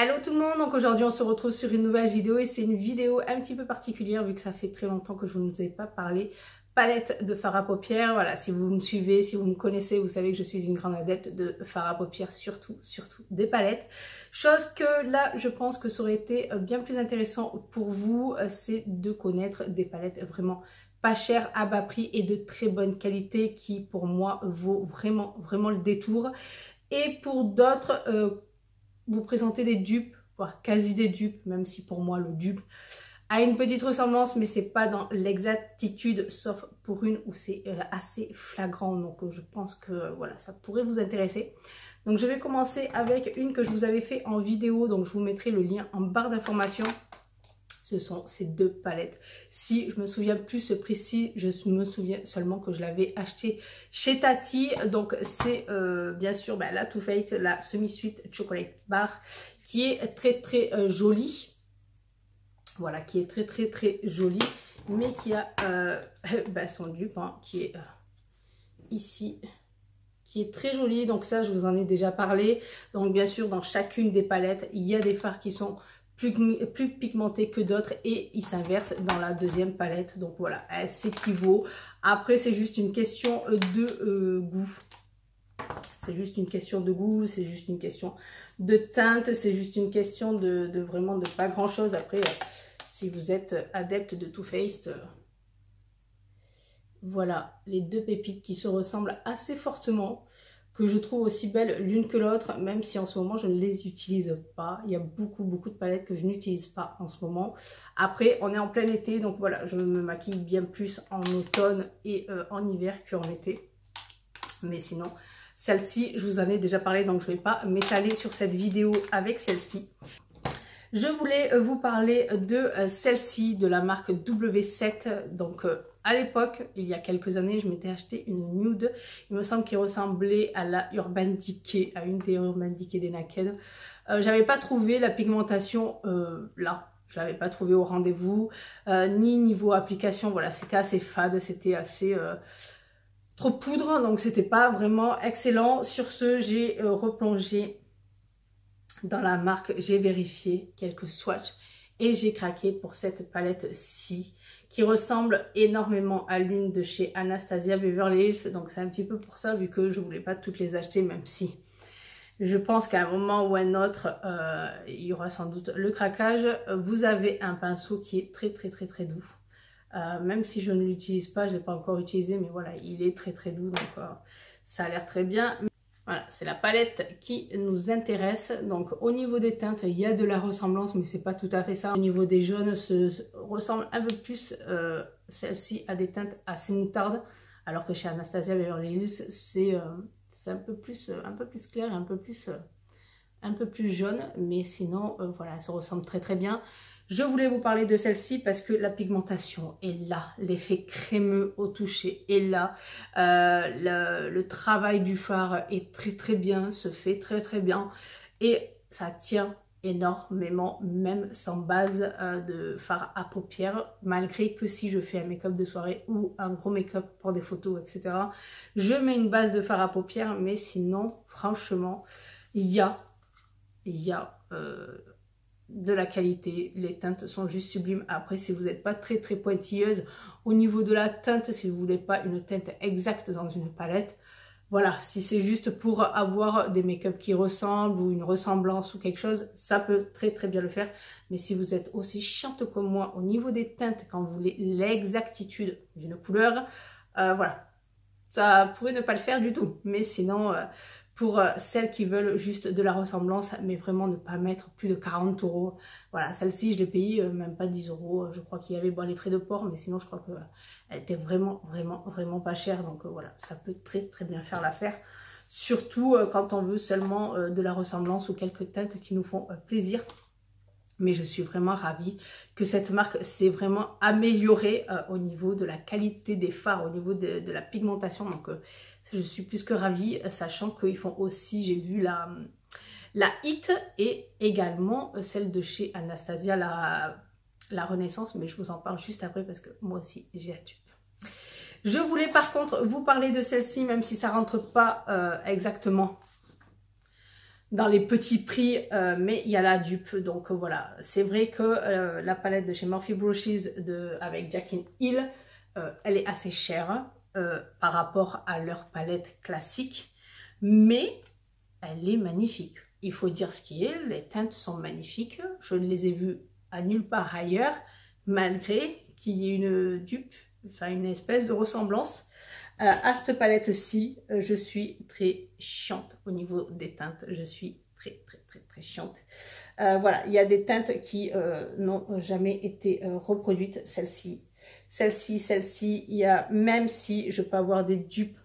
Hello tout le monde, donc aujourd'hui on se retrouve sur une nouvelle vidéo et c'est une vidéo un petit peu particulière vu que ça fait très longtemps que je ne vous ai pas parlé palette de fard à paupières. Voilà, si vous me suivez, si vous me connaissez, vous savez que je suis une grande adepte de fard à paupières, surtout des palettes. Chose que là je pense que ça aurait été bien plus intéressant pour vous, c'est de connaître des palettes vraiment pas chères, à bas prix et de très bonne qualité qui pour moi vaut vraiment le détour. Et pour d'autres, vous présenter des dupes, voire quasi des dupes, même si pour moi le dupe a une petite ressemblance, mais c'est pas dans l'exactitude, sauf pour une où c'est assez flagrant. Donc je pense que voilà, ça pourrait vous intéresser. Donc je vais commencer avec une que je vous avais fait en vidéo, donc je vous mettrai le lien en barre d'informations. Ce sont ces deux palettes. Si je me souviens plus précis, je me souviens seulement que je l'avais acheté chez Tati. Donc c'est bien sûr la Too Faced, la Semi-Sweet Chocolate Bar, qui est très jolie. Voilà, qui est très jolie, mais qui a son dupe, hein, qui est ici, qui est très jolie. Donc ça, je vous en ai déjà parlé. Donc bien sûr, dans chacune des palettes, il y a des fards qui sont plus pigmentés que d'autres et ils s'inversent dans la deuxième palette. Donc voilà, elle s'équivaut. Après, c'est juste une question de goût. C'est juste une question de goût, c'est juste une question de teinte, c'est juste une question de vraiment de pas grand chose. Après, si vous êtes adepte de Too Faced, voilà les deux pépites qui se ressemblent assez fortement, que je trouve aussi belles l'une que l'autre, même si en ce moment je ne les utilise pas. Il y a beaucoup de palettes que je n'utilise pas en ce moment. Après, on est en plein été, donc voilà, je me maquille bien plus en automne et en hiver qu'en été. Mais sinon, celle-ci, je vous en ai déjà parlé, donc je ne vais pas m'étaler sur cette vidéo avec celle-ci. Je voulais vous parler de celle-ci, de la marque W7. Donc à l'époque, il y a quelques années, je m'étais acheté une nude. Il me semble qu'il ressemblait à la Urban Decay, à une des Urban Decay des Naked. J'avais pas trouvé la pigmentation là. Je l'avais pas trouvé au rendez-vous, ni niveau application. Voilà, c'était assez fade, c'était assez trop poudre, donc c'était pas vraiment excellent. Sur ce, j'ai replongé dans la marque, j'ai vérifié quelques swatchs et j'ai craqué pour cette palette-ci qui ressemble énormément à l'une de chez Anastasia Beverly Hills. Donc c'est un petit peu pour ça, vu que je voulais pas toutes les acheter, même si je pense qu'à un moment ou un autre, il y aura sans doute le craquage. Vous avez un pinceau qui est très doux. Même si je ne l'utilise pas, je ne l'ai pas encore utilisé, mais voilà, il est très doux, donc ça a l'air très bien. Voilà, c'est la palette qui nous intéresse. Donc au niveau des teintes, il y a de la ressemblance, mais c'est pas tout à fait ça. Au niveau des jaunes, ressemble un peu plus celle-ci à des teintes assez moutarde, alors que chez Anastasia Beverly Hills, c'est un peu plus clair, un peu plus jaune, mais sinon voilà, elles se ressemblent très bien. Je voulais vous parler de celle-ci parce que la pigmentation est là, l'effet crémeux au toucher est là, le travail du fard est très bien, se fait très bien et ça tient énormément, même sans base de fard à paupières, malgré que si je fais un make-up de soirée ou un gros make-up pour des photos, etc., je mets une base de fard à paupières, mais sinon, franchement, il y a de la qualité, les teintes sont juste sublimes. Après, si vous n'êtes pas très pointilleuse au niveau de la teinte, si vous voulez pas une teinte exacte dans une palette, voilà, si c'est juste pour avoir des make-up qui ressemblent ou une ressemblance ou quelque chose, ça peut très bien le faire. Mais si vous êtes aussi chiante comme moi au niveau des teintes, quand vous voulez l'exactitude d'une couleur, voilà, ça pourrait ne pas le faire du tout. Mais sinon, pour celles qui veulent juste de la ressemblance, mais vraiment ne pas mettre plus de 40 €. Voilà, celle-ci, je l'ai payée même pas 10 €. Je crois qu'il y avait les frais de port, mais sinon, je crois qu'elle était vraiment pas chère. Donc voilà, ça peut très bien faire l'affaire. Surtout quand on veut seulement de la ressemblance ou quelques teintes qui nous font plaisir. Mais je suis vraiment ravie que cette marque s'est vraiment améliorée au niveau de la qualité des fards, au niveau de la pigmentation. Donc je suis plus que ravie, sachant qu'ils font aussi, j'ai vu la Hit et également celle de chez Anastasia, la Renaissance. Mais je vous en parle juste après parce que moi aussi j'ai la dupe. Je voulais par contre vous parler de celle-ci, même si ça rentre pas exactement dans les petits prix, mais il y a la dupe. Donc voilà, c'est vrai que la palette de chez Morphe Brushes avec Jaclyn Hill, elle est assez chère par rapport à leur palette classique, mais elle est magnifique. Il faut dire ce qui est, les teintes sont magnifiques. Je ne les ai vues à nulle part ailleurs, malgré qu'il y ait une dupe, enfin une espèce de ressemblance. À cette palette-ci, je suis très chiante au niveau des teintes. Je suis très chiante. Voilà, il y a des teintes qui n'ont jamais été reproduites. Celle-ci, il y a, même si je peux avoir des dupes,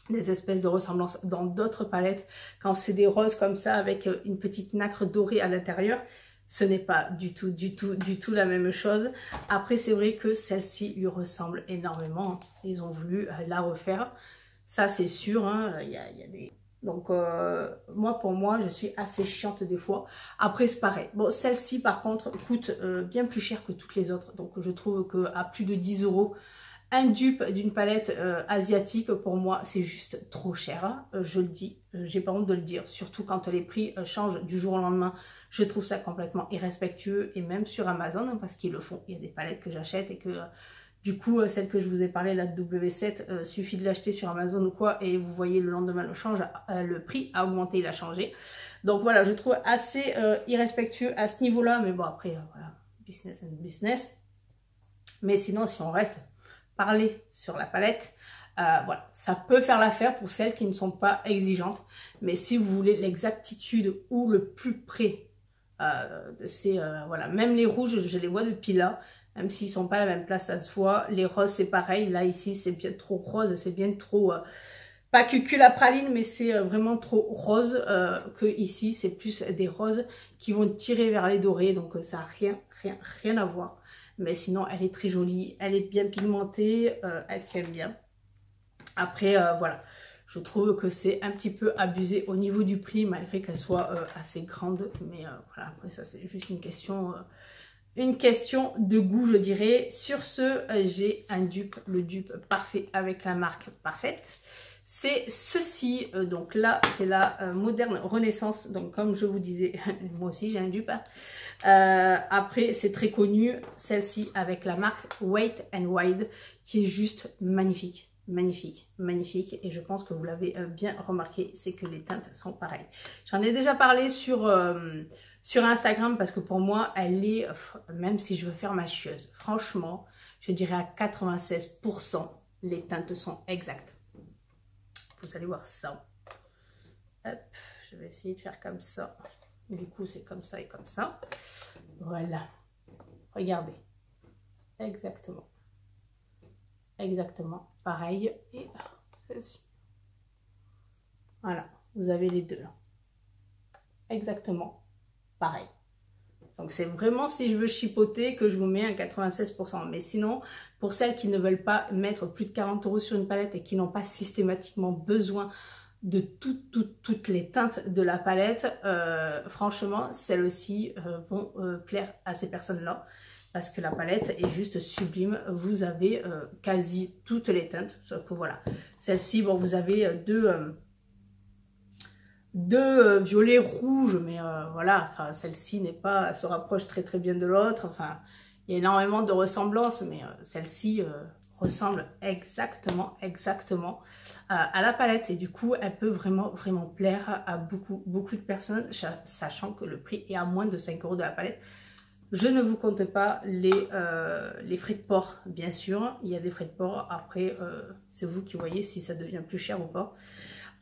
des espèces de ressemblances dans d'autres palettes, quand c'est des roses comme ça avec une petite nacre dorée à l'intérieur, ce n'est pas du tout la même chose. Après, c'est vrai que celle-ci lui ressemble énormément. Ils ont voulu la refaire. Ça, c'est sûr. Hein. Il y a des... Donc, pour moi, je suis assez chiante des fois. Après, c'est pareil. Bon, celle-ci, par contre, coûte bien plus cher que toutes les autres. Donc, je trouve qu'à plus de 10 €, un dupe d'une palette asiatique, pour moi, c'est juste trop cher. Hein. Je le dis, j'ai pas honte de le dire. Surtout quand les prix changent du jour au lendemain. Je trouve ça complètement irrespectueux. Et même sur Amazon, hein, parce qu'ils le font. Il y a des palettes que j'achète et que... du coup, celle que je vous ai parlé, la W7, suffit de l'acheter sur Amazon ou quoi. Et vous voyez, le lendemain, le prix a augmenté, il a changé. Donc voilà, je trouve assez irrespectueux à ce niveau-là. Mais bon, après, voilà, business and business. Mais sinon, si on reste... parler sur la palette, voilà, ça peut faire l'affaire pour celles qui ne sont pas exigeantes, mais si vous voulez l'exactitude ou le plus près de ces, voilà, même les rouges, je les vois depuis là, même s'ils sont pas à la même place, ça se voit. Les roses, c'est pareil, là, ici, c'est bien trop rose, c'est bien trop, pas cucul à praline, mais c'est vraiment trop rose, que ici, c'est plus des roses qui vont tirer vers les dorés, donc ça n'a rien à voir. Mais sinon, elle est très jolie, elle est bien pigmentée, elle tient bien. Après, voilà, je trouve que c'est un petit peu abusé au niveau du prix, malgré qu'elle soit assez grande. Mais voilà, après ça, c'est juste une question de goût, je dirais. Sur ce, j'ai un dupe, le dupe parfait avec la marque Parfaite. C'est ceci, donc là c'est la Moderne Renaissance, donc comme je vous disais, moi aussi j'ai un dupe. Après c'est très connu, celle-ci avec la marque Wet n Wild qui est juste magnifique, magnifique, et je pense que vous l'avez bien remarqué, c'est que les teintes sont pareilles. J'en ai déjà parlé sur Instagram parce que pour moi elle est, même si je veux faire ma chieuse, franchement je dirais à 96% les teintes sont exactes. Vous allez voir ça. Hop, je vais essayer de faire comme ça. Du coup, c'est comme ça et comme ça. Voilà. Regardez. Exactement. Exactement. Pareil. Et celle-ci. Voilà. Vous avez les deux là. Exactement. Pareil. Donc, c'est vraiment si je veux chipoter que je vous mets un 96%. Mais sinon, pour celles qui ne veulent pas mettre plus de 40 € sur une palette et qui n'ont pas systématiquement besoin de toutes les teintes de la palette, franchement, celles-ci vont plaire à ces personnes-là. Parce que la palette est juste sublime. Vous avez quasi toutes les teintes. Sauf que voilà. Celle-ci, bon, vous avez deux violets rouges, mais voilà, enfin celle-ci n'est pas, se rapproche très bien de l'autre, enfin il y a énormément de ressemblances, mais celle-ci ressemble exactement à la palette, et du coup elle peut vraiment plaire à beaucoup de personnes, sachant que le prix est à moins de 5 € de la palette. Je ne vous compte pas les frais de port, bien sûr, il y a des frais de port, après c'est vous qui voyez si ça devient plus cher ou pas.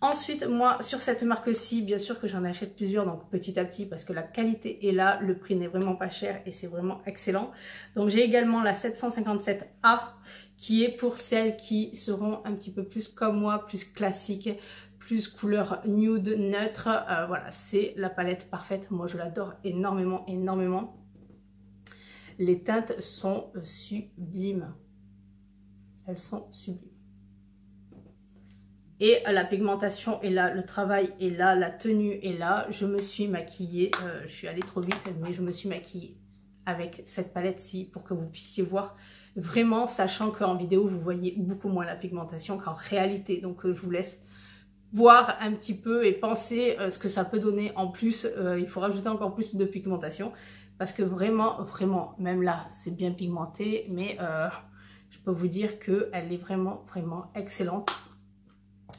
Ensuite, moi, sur cette marque-ci, bien sûr que j'en achète plusieurs, donc petit à petit, parce que la qualité est là, le prix n'est vraiment pas cher et c'est vraiment excellent. Donc, j'ai également la 757A, qui est pour celles qui seront un petit peu plus comme moi, plus classiques, plus couleur nude, neutre. Voilà, c'est la palette parfaite. Moi, je l'adore énormément. Les teintes sont sublimes. Elles sont sublimes. Et la pigmentation est là, le travail est là, la tenue est là. Je me suis maquillée, je suis allée trop vite, mais je me suis maquillée avec cette palette-ci pour que vous puissiez voir vraiment, sachant qu'en vidéo, vous voyez beaucoup moins la pigmentation qu'en réalité. Donc, je vous laisse voir un petit peu et penser ce que ça peut donner en plus. Il faut rajouter encore plus de pigmentation parce que vraiment, vraiment, même là, c'est bien pigmenté, mais je peux vous dire qu'elle est vraiment, vraiment excellente.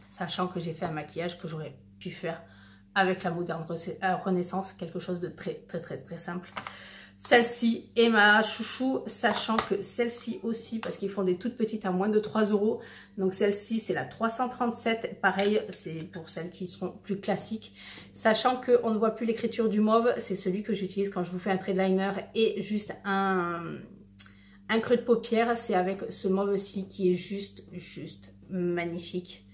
Sachant que j'ai fait un maquillage que j'aurais pu faire avec la Moderne Renaissance, quelque chose de très, très, très, très simple. Celle-ci est ma chouchou, sachant que celle-ci aussi, parce qu'ils font des toutes petites à moins de 3 €. Donc celle-ci, c'est la 337. Pareil, c'est pour celles qui seront plus classiques. Sachant qu'on ne voit plus l'écriture du mauve, c'est celui que j'utilise quand je vous fais un trait de liner et juste un creux de paupière. C'est avec ce mauve-ci qui est juste magnifique.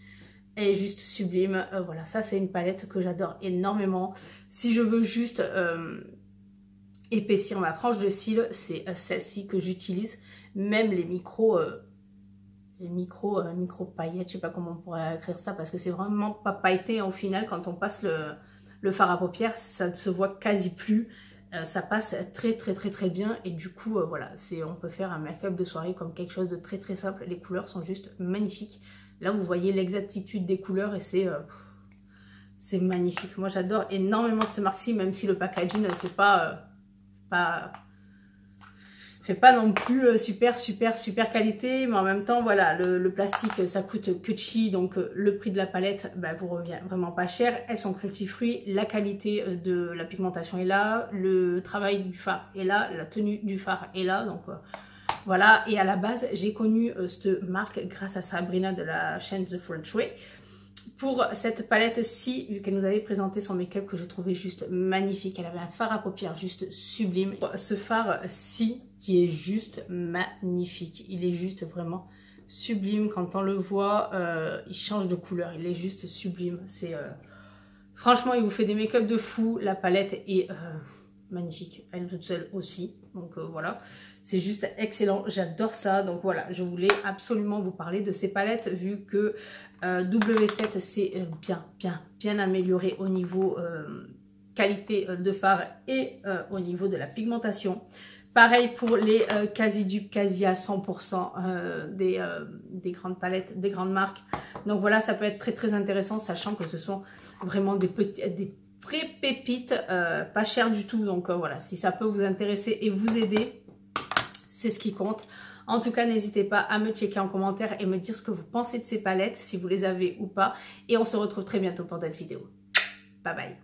Et juste sublime. Voilà, ça c'est une palette que j'adore énormément. Si je veux juste épaissir ma frange de cils, c'est celle-ci que j'utilise. Même les micro paillettes, je sais pas comment on pourrait écrire ça, parce que c'est vraiment pas pailleté au final. Quand on passe le fard à paupières, ça ne se voit quasi plus. Ça passe très bien, et du coup voilà, on peut faire un make-up de soirée comme quelque chose de très simple. Les couleurs sont juste magnifiques. Là vous voyez l'exactitude des couleurs et c'est magnifique. Moi j'adore énormément cette marque-ci, même si le packaging ne fait pas non plus super qualité, mais en même temps voilà, le plastique ça coûte que chi, donc le prix de la palette vous revient vraiment pas cher. Elles sont cruelty-free, la qualité de la pigmentation est là, le travail du fard est là, la tenue du fard est là, donc voilà. Et à la base j'ai connu cette marque grâce à Sabrina de la chaîne The French Way. Pour cette palette-ci, vu qu'elle nous avait présenté son make-up que je trouvais juste magnifique, elle avait un fard à paupières juste sublime. Ce fard-ci qui est juste magnifique, il est juste vraiment sublime. Quand on le voit, il change de couleur, il est juste sublime. Franchement, il vous fait des make-up de fou. La palette est magnifique, elle toute seule aussi. Donc voilà, c'est juste excellent, j'adore ça. Donc voilà, je voulais absolument vous parler de ces palettes, vu que W7 c'est bien amélioré au niveau qualité de fard et au niveau de la pigmentation. Pareil pour les quasi dupes, quasi à 100% des grandes palettes, des grandes marques. Donc voilà, ça peut être très intéressant, sachant que ce sont vraiment des vraies pépites, pas chères du tout. Donc voilà, si ça peut vous intéresser et vous aider, c'est ce qui compte. En tout cas, n'hésitez pas à me checker en commentaire et me dire ce que vous pensez de ces palettes, si vous les avez ou pas. Et on se retrouve très bientôt pour d'autres vidéos. Bye bye.